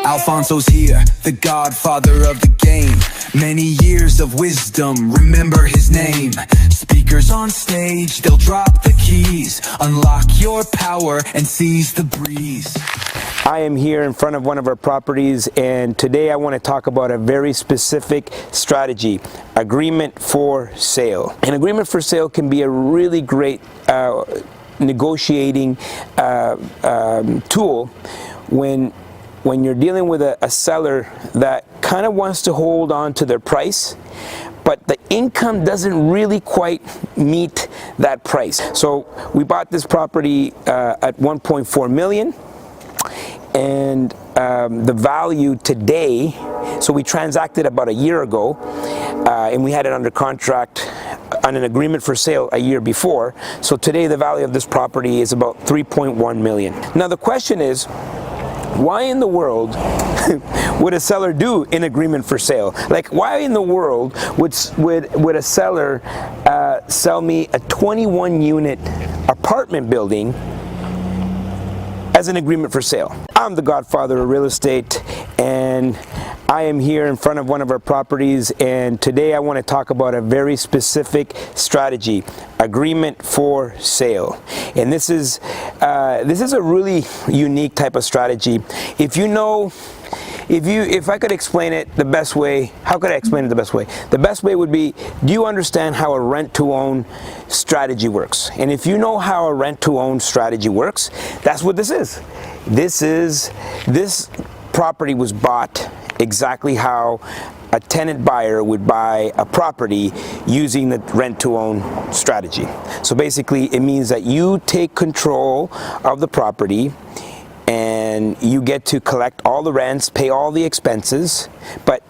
Alfonso's here, the godfather of the game. Many years of wisdom, remember his name. Speakers on stage, they'll drop the keys. Unlock your power and seize the breeze. I am here in front of one of our properties, and today I want to talk about a very specific strategy: agreement for sale. An agreement for sale can be a really great negotiating tool when you're dealing with a seller that kind of wants to hold on to their price, but the income doesn't really quite meet that price. So we bought this property at 1.4 million, and the value today, so we transacted about a year ago, and we had it under contract on an agreement for sale a year before. So today the value of this property is about 3.1 million. Now the question is, why in the world would a seller do an agreement for sale? Like, why in the world would a seller sell me a 21 unit apartment building as an agreement for sale? I'm the godfather of real estate, and I am here in front of one of our properties, and today I want to talk about a very specific strategy: agreement for sale. And this is a really unique type of strategy. If I could explain it the best way, how could I explain it the best way? The best way would be, do you understand how a rent-to-own strategy works? And if you know how a rent-to-own strategy works, that's what this is. This property was bought exactly how a tenant buyer would buy a property using the rent-to-own strategy. So basically, it means that you take control of the property and you get to collect all the rents, pay all the expenses, but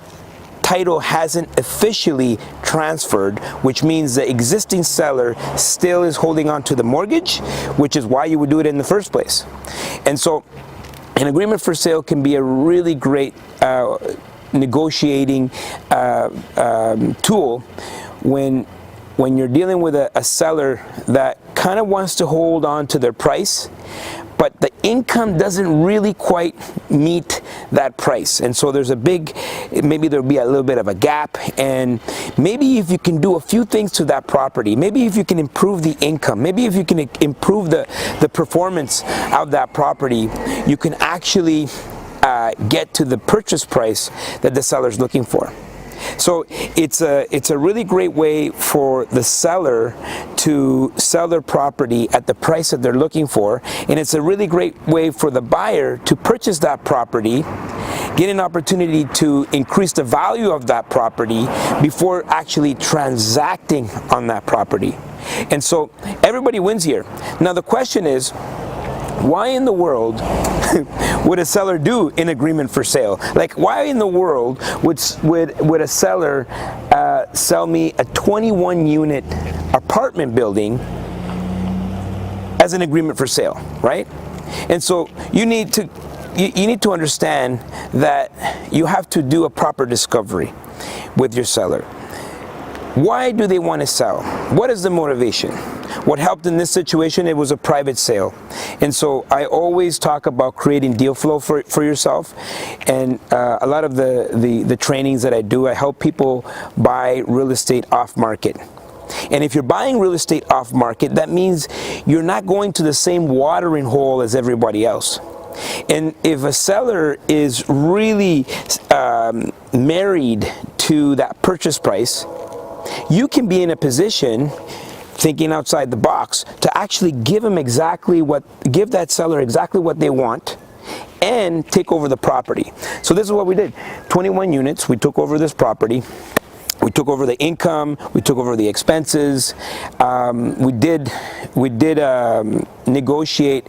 title hasn't officially transferred, which means the existing seller still is holding on to the mortgage, which is why you would do it in the first place. And so an agreement for sale can be a really great negotiating tool when you're dealing with a seller that kind of wants to hold on to their price, but the income doesn't really quite meet that price. And so there's maybe there'll be a little bit of a gap, and maybe if you can do a few things to that property, maybe if you can improve the income, maybe if you can improve the performance of that property, you can actually get to the purchase price that the seller's looking for. So it's a really great way for the seller to sell their property at the price that they're looking for, and it's a really great way for the buyer to purchase that property, get an opportunity to increase the value of that property before actually transacting on that property. And so everybody wins here. Now the question is, why in the world would a seller do an agreement for sale? Like, why in the world would a seller sell me a 21 unit apartment building as an agreement for sale, right? And so you need to understand that you have to do a proper discovery with your seller. Why do they want to sell? What is the motivation? What helped in this situation, it was a private sale. And so I always talk about creating deal flow for yourself. And a lot of the trainings that I do, I help people buy real estate off market. And if you're buying real estate off market, that means you're not going to the same watering hole as everybody else. And if a seller is really married to that purchase price, you can be in a position, thinking outside the box, to actually give that seller exactly what they want and take over the property. So this is what we did. 21 units, we took over this property. We took over the income, we took over the expenses. We did negotiate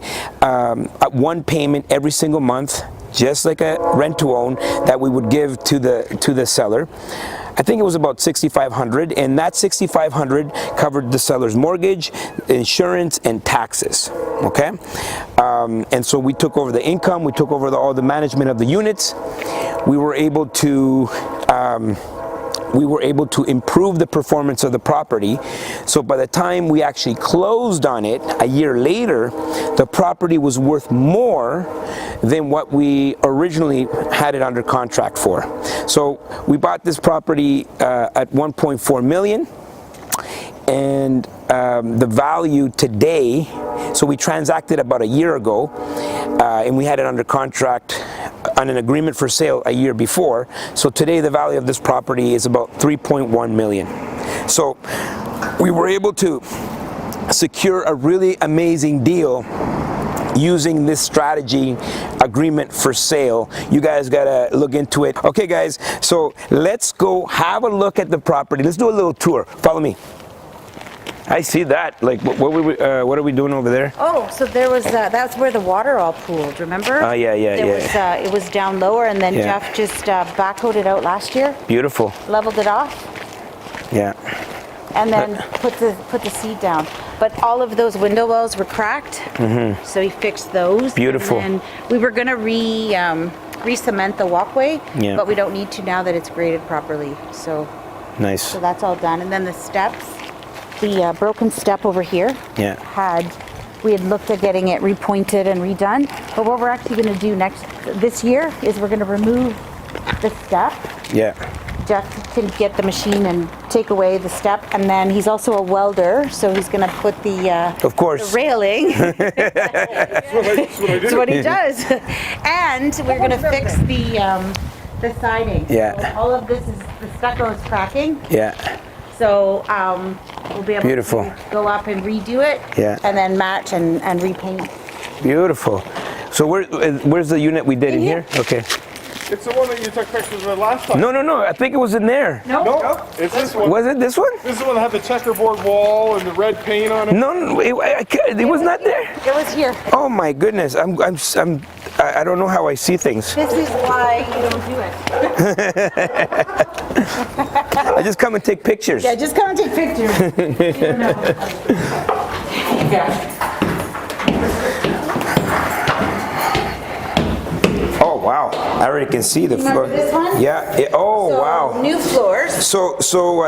one payment every single month, just like a rent-to-own that we would give to the seller. I think it was about $6,500, and that $6,500 covered the seller's mortgage, insurance, and taxes. Okay, and so we took over the income, we took over all the management of the units. We were able to we were able to improve the performance of the property. So by the time we actually closed on it a year later, the property was worth more than what we originally had it under contract for. So we bought this property at 1.4 million, and the value today, so we transacted about a year ago, and we had it under contract on an agreement for sale a year before. So today the value of this property is about 3.1 million. So we were able to secure a really amazing deal using this strategy, agreement for sale. You guys gotta look into it. Okay guys, so let's go have a look at the property. Let's do a little tour. Follow me. I see that. Like, what are we doing over there? Oh, so there was, that's where the water all pooled, remember? Oh, yeah. It was down lower, and then Yeah. Jeff just backhoed it out last year, Beautiful. leveled it off, Yeah. and then put the seed down. But all of those window wells were cracked, so he fixed those. Beautiful. And we were gonna re-cement the walkway, Yeah. but we don't need to now that it's graded properly. So Nice. that's all done. And then the steps, the broken step over here, Yeah. we had looked at getting it repointed and redone. But what we're actually going to do this year is we're going to remove the step. Yeah. Jeff can get the machine and take away the step, and then he's also a welder, so he's going to put the Of course. the railing. That's what he does. And we're going to fix the siding. Yeah. So all of this is the stucco is cracking. Yeah. So we'll be able Beautiful. to go up and redo it, Yeah. and then match and repaint. Beautiful. So where's the unit we did in here? Okay. It's the one that you took pictures of last time. No. I think it was in there. No, it's this one. Was it this one? This is the one that had the checkerboard wall and the red paint on it. No, it was not there. It was here. Oh my goodness. I don't know how I see things. This is why you don't do it. I just come and take pictures. Yeah, just come and take pictures. You don't know. Yeah. Oh wow. I already can see the floor. Remember this one? Yeah. Oh So, wow. new floors. So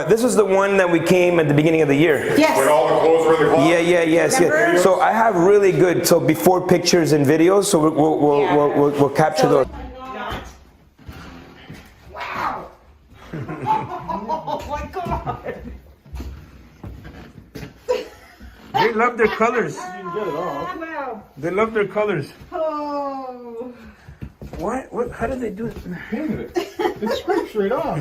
this is the one that we came at the beginning of the year. Yes. When all the clothes were in the closet. Yes. Remember? So I have really good before pictures and videos. So we'll capture So- those. Wow. Oh my God. They love their colors. Wow. They love their colors. Oh. What? How did they do it? Painted it. It scrapes right off.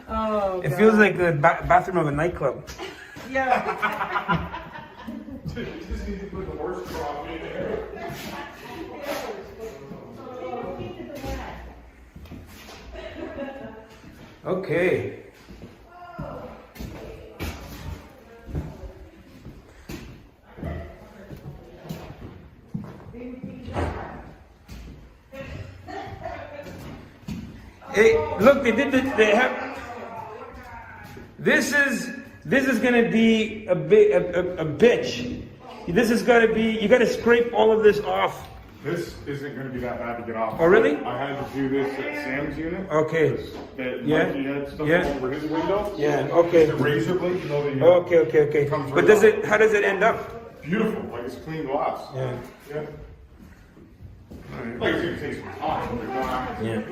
Oh. It feels like the bathroom of a nightclub. Yeah. Just need to put the horse trough in there. Okay. Hey, look, they have. This is gonna be a bitch. This is gonna be. You gotta scrape all of this off. This isn't going to be that bad to get off. Oh, really? I had to do this at Sam's unit. Okay. Yeah. Mikey had stuff Yeah. over his window. Yeah, okay. It's a razor blade, you know, that Okay. Comes But right how does it end up? beautiful, like it's clean glass. Yeah. Yeah. Like it's going to take some time, but not. Yeah.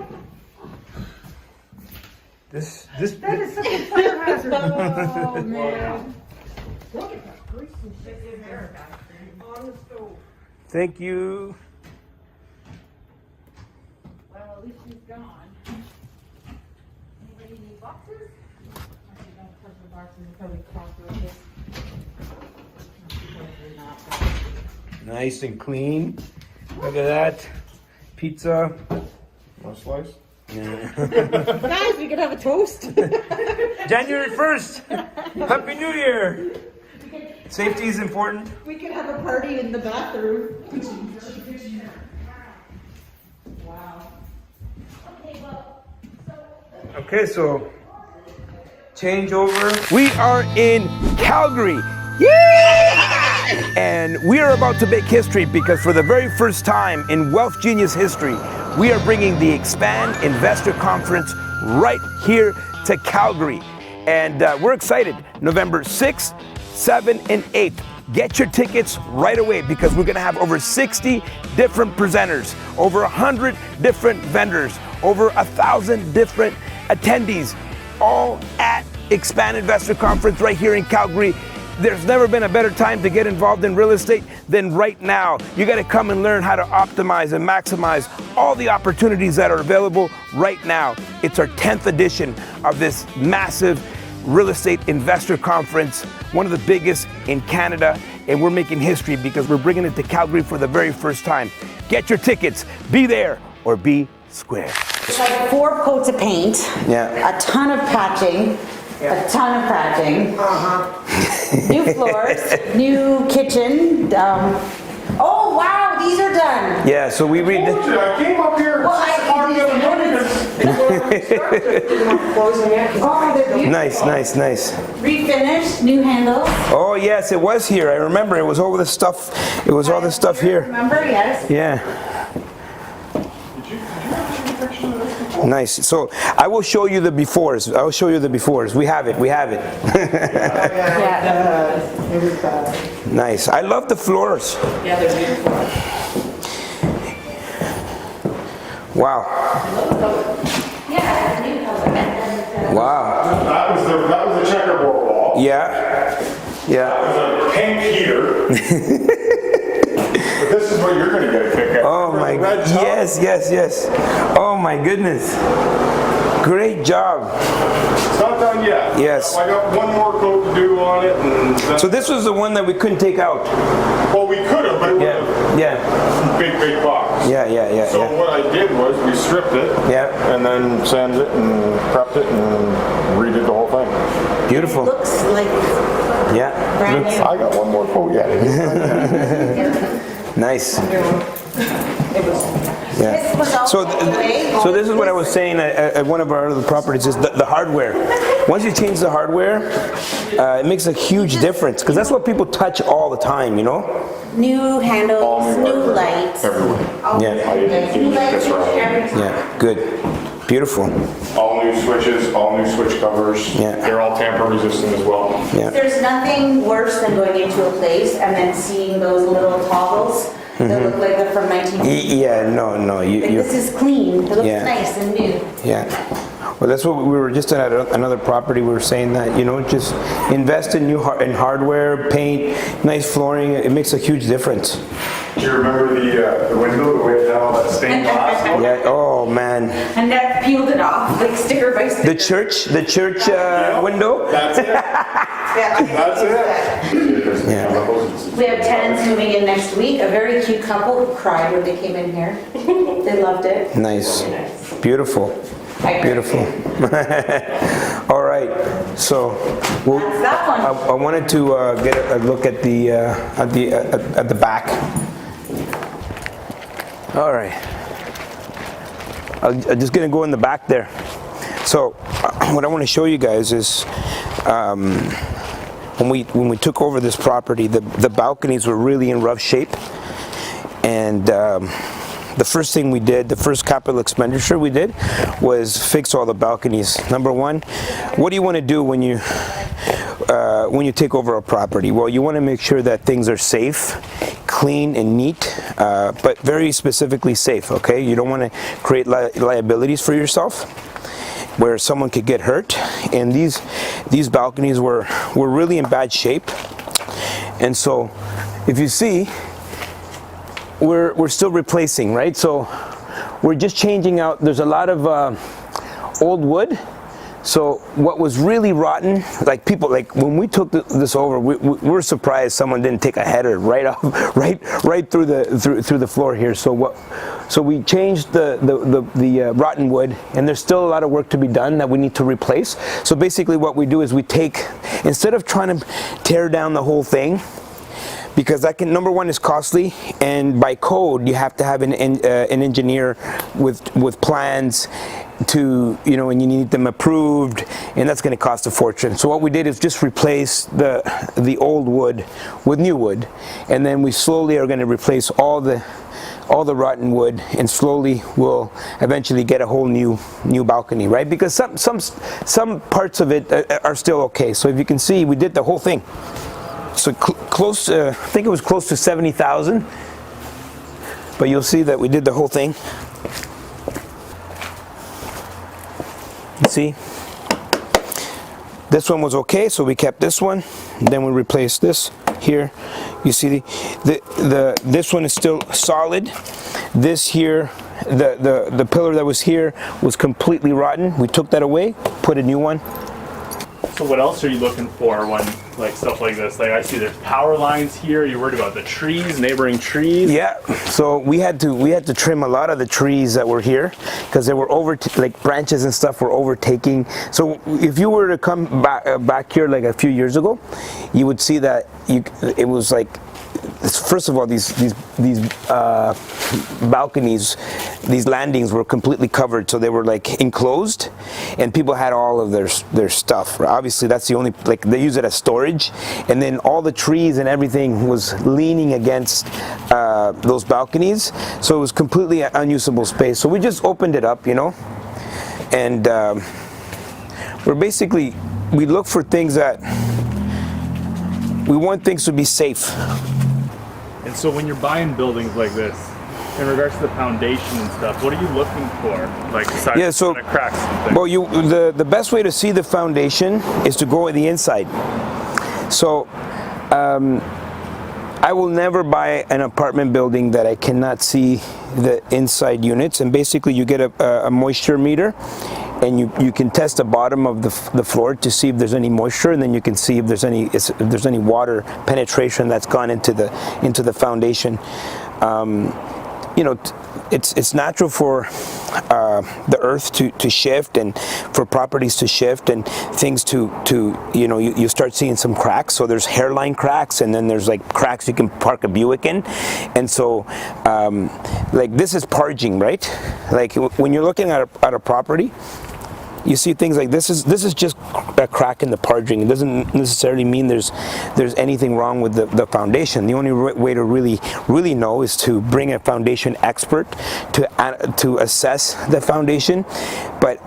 This. That is such a fire hazard. Oh, man. Look at that grease and shit in there. On the stove. Thank you. Well, at least she's gone. Anybody need boxes? Actually, don't touch the boxes until we cross with this. Nice and clean. Look at that. Pizza. Want a slice? Guys, we could have a toast. January 1st. Happy New Year. Safety is important. We could have a party in the bathroom. Wow. Okay, so change over. We are in Calgary. Yeah! And we are about to make history because for the very first time in Wealth Genius history, we are bringing the Expand Investor Conference right here to Calgary. And we're excited. November 6th, 7th, and 8th. Get your tickets right away because we're gonna have over 60 different presenters, over 100 different vendors, over 1,000 different attendees, all at Expand Investor Conference right here in Calgary. There's never been a better time to get involved in real estate than right now. You gotta come and learn how to optimize and maximize all the opportunities that are available right now. It's our 10th edition of this massive real estate investor conference, one of the biggest in Canada, and we're making history because we're bringing it to Calgary for the very first time. Get your tickets, be there or be square. It's like 4 coats of paint. Yeah. A ton of patching. A ton of patching. New floors. New kitchen. Oh wow, these are done. Yeah, so we read. I came up here Well, the other morning Oh, they're beautiful. Nice, nice, nice. Refinished, new handles. Oh yes, it was here. I remember it was all the stuff. It was all the stuff here. Remember? Yes. Yeah. Nice. So I will show you the befores. I will show you the befores. We have it. We have it. Yeah. Nice. I love the floors. Yeah, they're beautiful. Wow. Yeah, new color. Wow. That was the checkerboard wall. Yeah. Yeah. That was a pink heater. But this is what you're gonna get a kick at. Oh my Red god. tub. Yes, yes, yes. Oh my goodness. Great job. It's not done yet. Yes. I got one more coat to do on it, and then, So this was the one that we couldn't take out. well, we could have, but it was Yeah. Yeah. a big box. Yeah, yeah, yeah, So yeah. what I did was we stripped it. Yeah. And then sanded it and prepped it and redid the whole thing. Beautiful. Looks like Yeah. brand new. I got one more coat yet. Nice. This Yeah. was all So, the way. so this is what I was saying at one of our other properties is the hardware. Once you change the hardware, it makes a huge difference because that's what people touch all the time, you know? New handles, All new new hardware. lights. Everywhere. Yeah. I didn't New change lights, this right. everything. Yeah. Good. Beautiful. All new switches, all new switch covers. Yeah. They're all tamper resistant as well. Yeah. There's nothing worse than going into a place and then seeing those little toggles that look like they're from 1980. Yeah. No. No. Like, You. this is clean. It looks Yeah. nice and new. Yeah. Well, that's what we were just at another property. We were saying that, you know, just invest in in hardware, paint, nice flooring. It makes a huge difference. Do you remember the window, the way it had all that stained glass? Yeah. Oh man. And that peeled it off, like sticker by sticker. The church window. That's it. Yeah. That's it. Yeah. We have tenants moving in next week. A very cute couple who cried when they came in here. They loved it. Nice. Beautiful. Beautiful. All right. So, well, That's that one. I wanted to get a look at the back. All right. I'm just gonna go in the back there. So, what I want to show you guys is when we took over this property, the balconies were really in rough shape, and the first thing we did, the first capital expenditure we did, was fix all the balconies. Number one, what do you want to do when you take over a property? Well, you want to make sure that things are safe, clean and neat, but very specifically safe, okay? You don't want to create liabilities for yourself where someone could get hurt. And these balconies were really in bad shape. And so, if you see, we're still replacing, right? So we're just changing out. There's a lot of old wood. So what was really rotten, like people, like when we took this over, we were surprised someone didn't take a header right off, right through the floor here. So we changed the rotten wood, and there's still a lot of work to be done that we need to replace. So basically, what we do is we take, instead of trying to tear down the whole thing, because that can, number one, is costly, and by code you have to have an engineer with plans to, you know, and you need them approved, and that's going to cost a fortune. So what we did is just replace the old wood with new wood, and then we slowly are going to replace all the rotten wood, and slowly we'll eventually get a whole new balcony, right? Because some parts of it are still okay. So if you can see, we did the whole thing. So close, I think it was close to 70,000, but you'll see that we did the whole thing. See, this one was okay, so we kept this one. Then we replaced this here. You see, this one is still solid. This here, the pillar that was here was completely rotten. We took that away, put a new one. So what else are you looking for when like stuff like this? Like I see there's power lines here. You're worried about the trees, neighboring trees. Yeah. So we had to trim a lot of the trees that were here because they were like branches and stuff were overtaking. So if you were to come back here like a few years ago, you would see that it was like, first of all, these balconies, these landings were completely covered, so they were like enclosed, and people had all of their stuff. Obviously, that's the only, like, they use it as storage, and then all the trees and everything was leaning against those balconies, so it was completely unusable space. So we just opened it up, you know, and we look for things that we want things to be safe. And so when you're buying buildings like this, in regards to the foundation and stuff, what are you looking for? Like besides so kind of cracks and things? well, the best way to see the foundation is to go on the inside. So I will never buy an apartment building that I cannot see the inside units, and basically you get a moisture meter, and you can test the bottom of the floor to see if there's any moisture, and then you can see if there's any water penetration that's gone into the foundation. You know, it's natural for the earth to shift, and for properties to shift, and things to you know, you start seeing some cracks. So there's hairline cracks, and then there's like cracks you can park a Buick in, and so like this is parging, right? Like when you're looking at a property, you see things like this is just a crack in the parging. It doesn't necessarily mean there's anything wrong with the foundation. The only way to really know is to bring a foundation expert to assess the foundation. But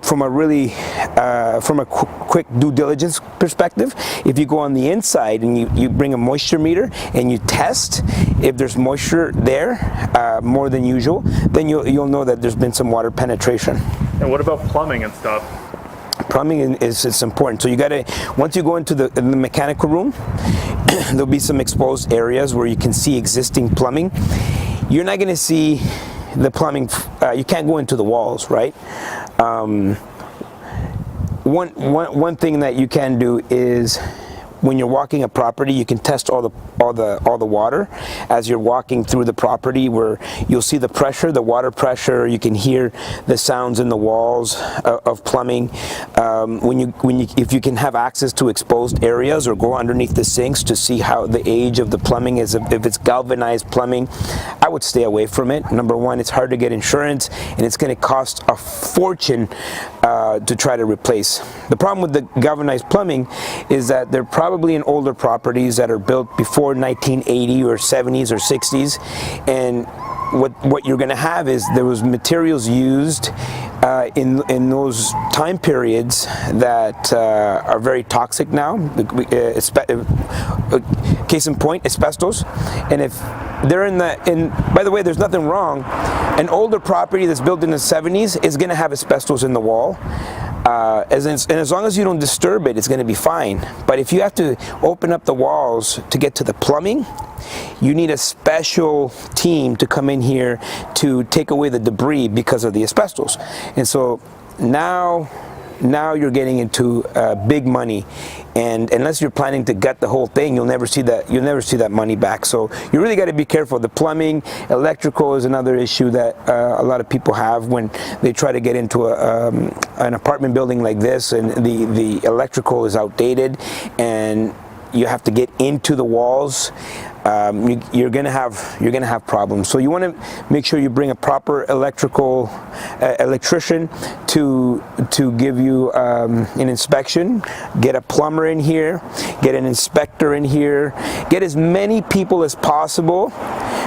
from a quick due diligence perspective, if you go on the inside and you bring a moisture meter and you test if there's moisture there more than usual, then you'll know that there's been some water penetration. And what about plumbing and stuff? Plumbing is important. So you gotta, once you go into the mechanical room, there'll be some exposed areas where you can see existing plumbing. You're not gonna see the plumbing, you can't go into the walls, right? One thing that you can do is, when you're walking a property, you can test all the water as you're walking through the property, where you'll see the pressure, the water pressure. You can hear the sounds in the walls of plumbing. If you can have access to exposed areas, or go underneath the sinks to see how the age of the plumbing is, if it's galvanized plumbing, I would stay away from it. Number one, it's hard to get insurance, and it's going to cost a fortune to try to replace. The problem with the galvanized plumbing is that they're probably in older properties that are built before 1980 or 70s or 60s, and what you're going to have is there was materials used in those time periods that are very toxic now. Case in point, asbestos. And if they're by the way, there's nothing wrong. An older property that's built in the 70s is going to have asbestos in the wall. And as long as you don't disturb it, it's going to be fine. But if you have to open up the walls to get to the plumbing, you need a special team to come in here to take away the debris because of the asbestos. And so now you're getting into big money, and unless you're planning to gut the whole thing, you'll never see that money back. So you really got to be careful. The plumbing, electrical is another issue that a lot of people have when they try to get into an apartment building like this, and the electrical is outdated, and you have to get into the walls, you're gonna have problems. So you want to make sure you bring a proper electrician to give you an inspection. Get a plumber in here, get an inspector in here, get as many people as possible,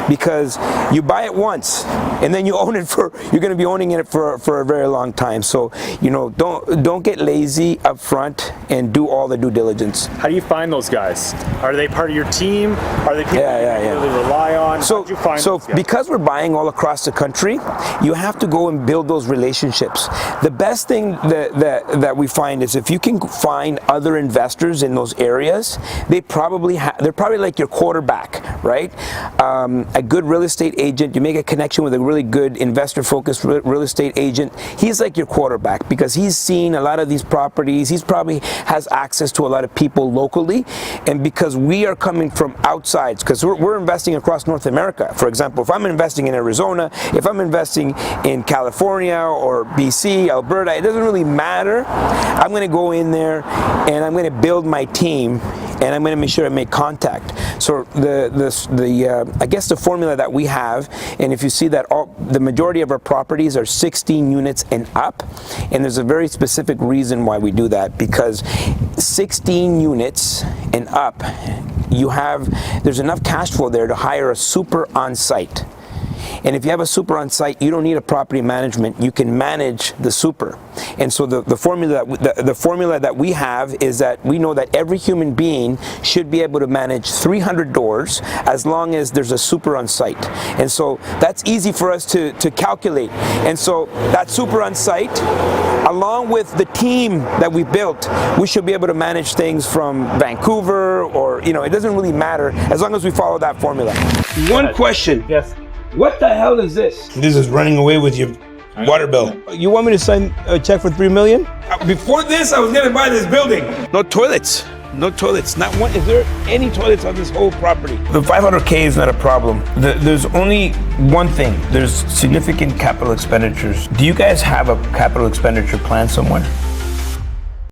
because you buy it once and then you own it you're going to be owning it for a very long time. So don't get lazy up front and do all the due diligence. How do you find those guys? Are they part of your team? Are they people you really rely on? How did you find those guys? Because we're buying all across the country, you have to go and build those relationships. The best thing that we find is if you can find other investors in those areas, they're probably like your quarterback, right? A good real estate agent, you make a connection with a really good investor-focused real estate agent, he's like your quarterback because he's seen a lot of these properties. He's probably has access to a lot of people locally, and because we are coming from outsides, because we're investing across North America. For example, if I'm investing in Arizona, if I'm investing in California or BC, Alberta, it doesn't really matter. I'm going to go in there and I'm going to build my team, and I'm going to make sure I make contact. So I guess the formula that we have, and if you see that the majority of our properties are 16 units and up, and there's a very specific reason why we do that, because 16 units and up, there's enough cash flow there to hire a super on site. And if you have a super on site, you don't need a property management. You can manage the super. And so the formula that we have is that we know that every human being should be able to manage 300 doors as long as there's a super on site. And so that's easy for us to calculate. And so that super on site, along with the team that we built, we should be able to manage things from Vancouver, or it doesn't really matter as long as we follow that formula. One question. Yes. What the hell is this? This is running away with your water bill. You want me to sign a check for $3 million? Before this, I was gonna buy this building. No toilets. No toilets. Not one. Is there any toilets on this whole property? The 500K is not a problem. There's only one thing. There's significant capital expenditures. Do you guys have a capital expenditure plan somewhere?